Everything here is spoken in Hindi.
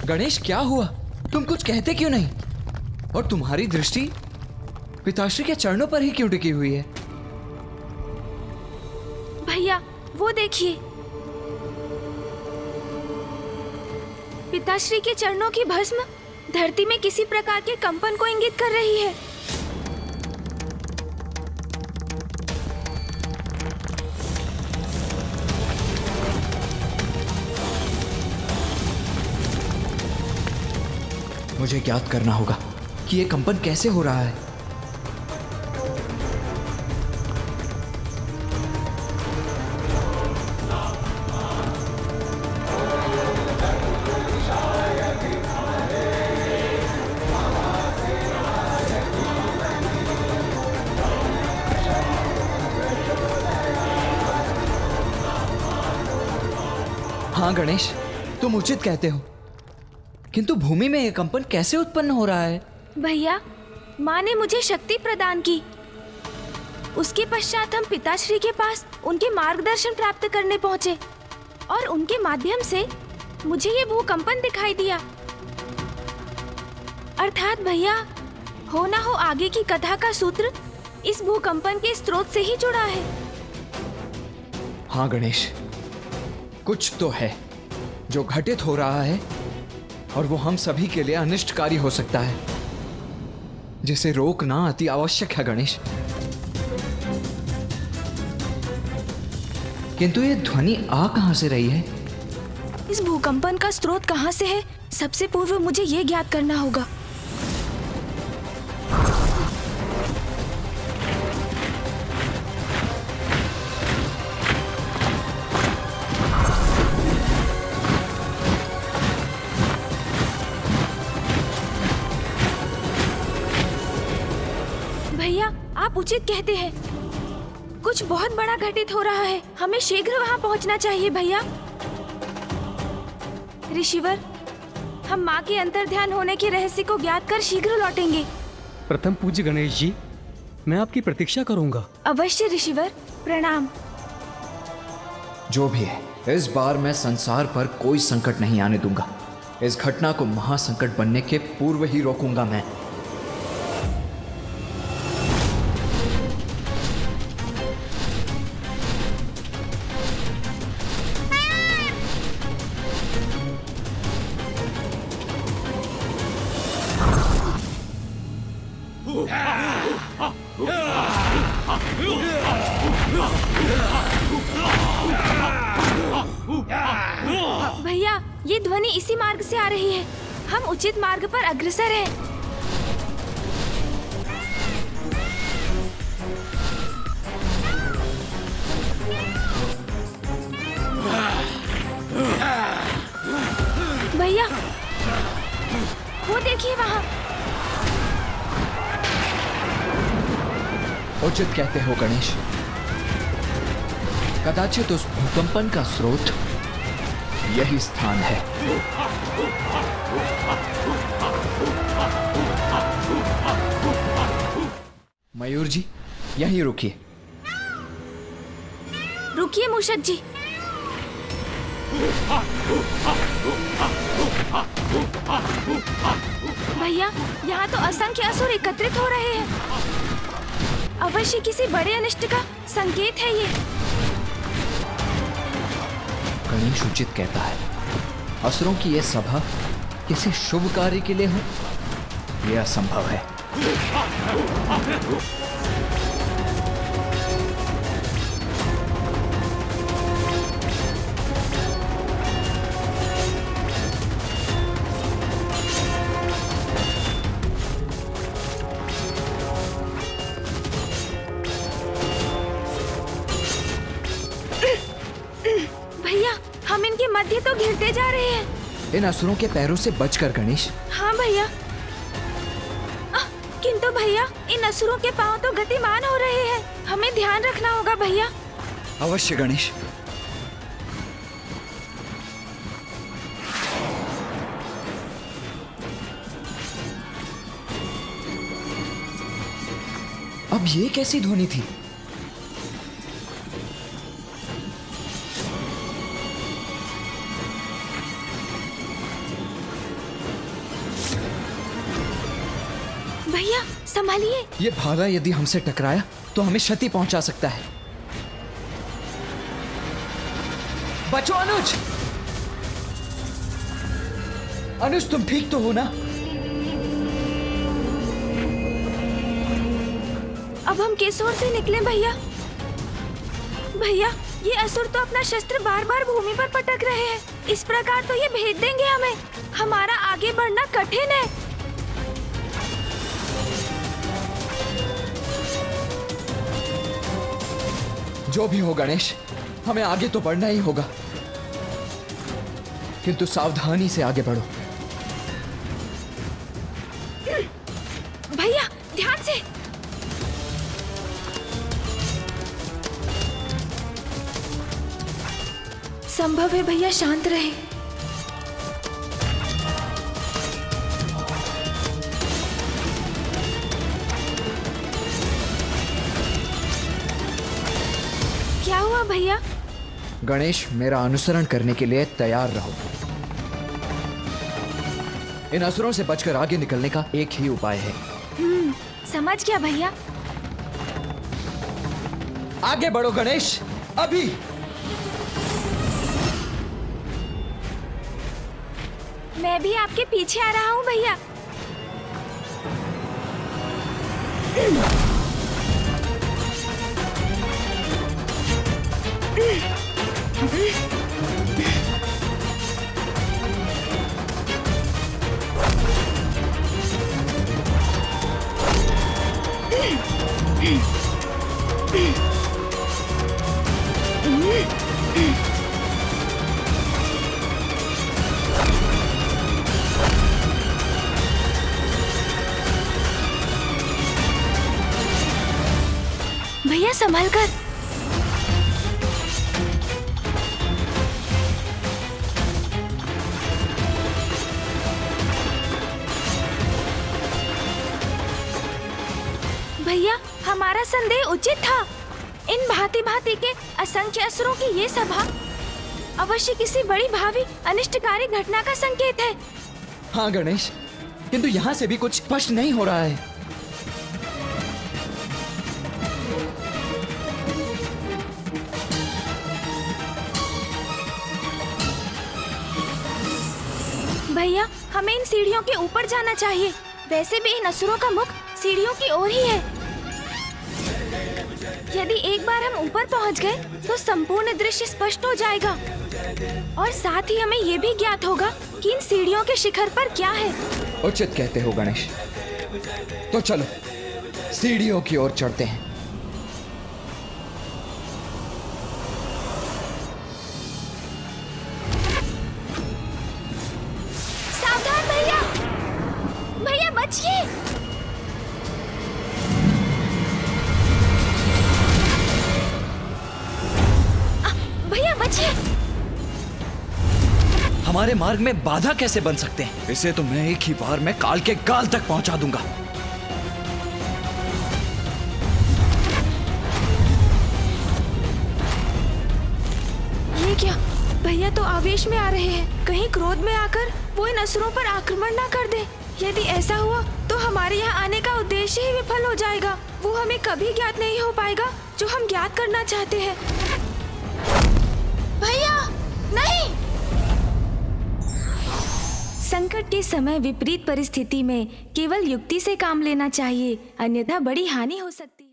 गणेश, क्या हुआ? तुम कुछ कहते क्यों नहीं? और तुम्हारी दृष्टि पिताश्री के चरणों पर ही क्यों टिकी हुई है? भैया, वो देखिए, पिताश्री के चरणों की भस्म धरती में किसी प्रकार के कंपन को इंगित कर रही है। मुझे ज्ञात करना होगा कि यह कंपन कैसे हो रहा है। हाँ गणेश, तुम उचित कहते हो, किंतु भूमि में यह कंपन कैसे उत्पन्न हो रहा है? भैया, माँ ने मुझे शक्ति प्रदान की। उसके पश्चात हम पिताश्री के पास उनके मार्गदर्शन प्राप्त करने पहुँचे और उनके माध्यम से मुझे ये भूकंपन दिखाई दिया। अर्थात भैया, हो ना हो आगे की कथा का सूत्र इस भूकंपन के स्रोत से ही जुड़ा है। हाँ गणेश, कुछ तो है जो घटित हो रहा है और वो हम सभी के लिए अनिष्टकारी हो सकता है, जिसे रोकना अति आवश्यक है गणेश। किंतु ये ध्वनि आ कहां से रही है? इस भूकंपन का स्रोत कहां से है, सबसे पूर्व मुझे ये ज्ञात करना होगा। भैया, आप उचित कहते हैं, कुछ बहुत बड़ा घटित हो रहा है। हमें शीघ्र वहां पहुंचना चाहिए भैया। ऋषिवर, हम माँ के अंतर्ध्यान होने के रहस्य को ज्ञात कर शीघ्र लौटेंगे। प्रथम पूज्य गणेश जी, मैं आपकी प्रतीक्षा करूंगा। अवश्य ऋषिवर, प्रणाम। जो भी है, इस बार मैं संसार पर कोई संकट नहीं आने दूंगा। इस घटना को महासंकट बनने के पूर्व ही रोकूंगा मैं। भैया, ये ध्वनि इसी मार्ग से आ रही है। हम उचित मार्ग पर अग्रसर हैं। भैया, वो देखिए वहाँ। उचित कहते हो गणेश, कदाचित उस भूकंपन का स्रोत यही स्थान है। मयूर जी, यहीं रुकिए। रुकिए मूषक जी। भैया, यहाँ तो असंख्य असुर एकत्रित हो रहे हैं। अवश्य किसी बड़े अनिष्ट का संकेत है ये। गणेश उचित कहता है, असुरों की यह सभा किसी शुभ कार्य के लिए हो, यह असंभव है। हम इनके मध्य तो घिरते जा रहे हैं। इन असुरों के पैरों से बचकर गणेश। हाँ भैया। किंतु भैया, इन असुरों के पांव तो गतिमान हो रहे हैं। हमें ध्यान रखना होगा भैया। अवश्य गणेश। अब ये कैसी ध्वनि थी? भैया संभालिए। ये भाला यदि हमसे टकराया तो हमें क्षति पहुंचा सकता है। बचो अनुज। अनुज तुम ठीक तो हो ना? अब हम किस ओर से निकले भैया? भैया ये असुर तो अपना शस्त्र बार बार भूमि पर पटक रहे हैं। इस प्रकार तो ये भेद देंगे हमें। हमारा आगे बढ़ना कठिन है। जो भी हो गणेश, हमें आगे तो बढ़ना ही होगा, किंतु सावधानी से आगे बढ़ो। भैया ध्यान से। संभव है भैया शांत रहे। क्या हुआ भैया? गणेश मेरा अनुसरण करने के लिए तैयार रहो। इन असुरों से बचकर आगे निकलने का एक ही उपाय है। समझ गया भैया। आगे बढ़ो गणेश, अभी। मैं भी आपके पीछे आ रहा हूँ भैया। भैया संभल कर। भैया हमारा संदेह उचित था। इन भांति भांति के असंख्य असुरों की ये सभा अवश्य किसी बड़ी भावी अनिष्टकारी घटना का संकेत है। हाँ गणेश, किंतु यहाँ से भी कुछ स्पष्ट नहीं हो रहा है। भैया हमें इन सीढ़ियों के ऊपर जाना चाहिए। वैसे भी इन असुरों का मुख सीढ़ियों की ओर ही है। यदि एक बार हम ऊपर पहुंच गए तो संपूर्ण दृश्य स्पष्ट हो जाएगा और साथ ही हमें ये भी ज्ञात होगा कि इन सीढ़ियों के शिखर पर क्या है। उचित कहते हो गणेश। तो चलो सीढ़ियों की ओर चढ़ते हैं। सावधान भैया। भैया बचिए। भैया बचिए। हमारे मार्ग में बाधा कैसे बन सकते हैं? इसे तो मैं एक ही बार में काल के गाल तक पहुंचा दूंगा। ये क्या? भैया तो आवेश में आ रहे हैं। कहीं क्रोध में आकर वो इन असुरों पर आक्रमण ना कर दे। यदि ऐसा हुआ तो हमारे यहाँ आने का उद्देश्य ही विफल हो जाएगा। वो हमें कभी ज्ञात नहीं हो पाएगा जो हम ज्ञात करना चाहते हैं। भैया नहीं। संकट के समय विपरीत परिस्थिति में केवल युक्ति से काम लेना चाहिए, अन्यथा बड़ी हानि हो सकती है।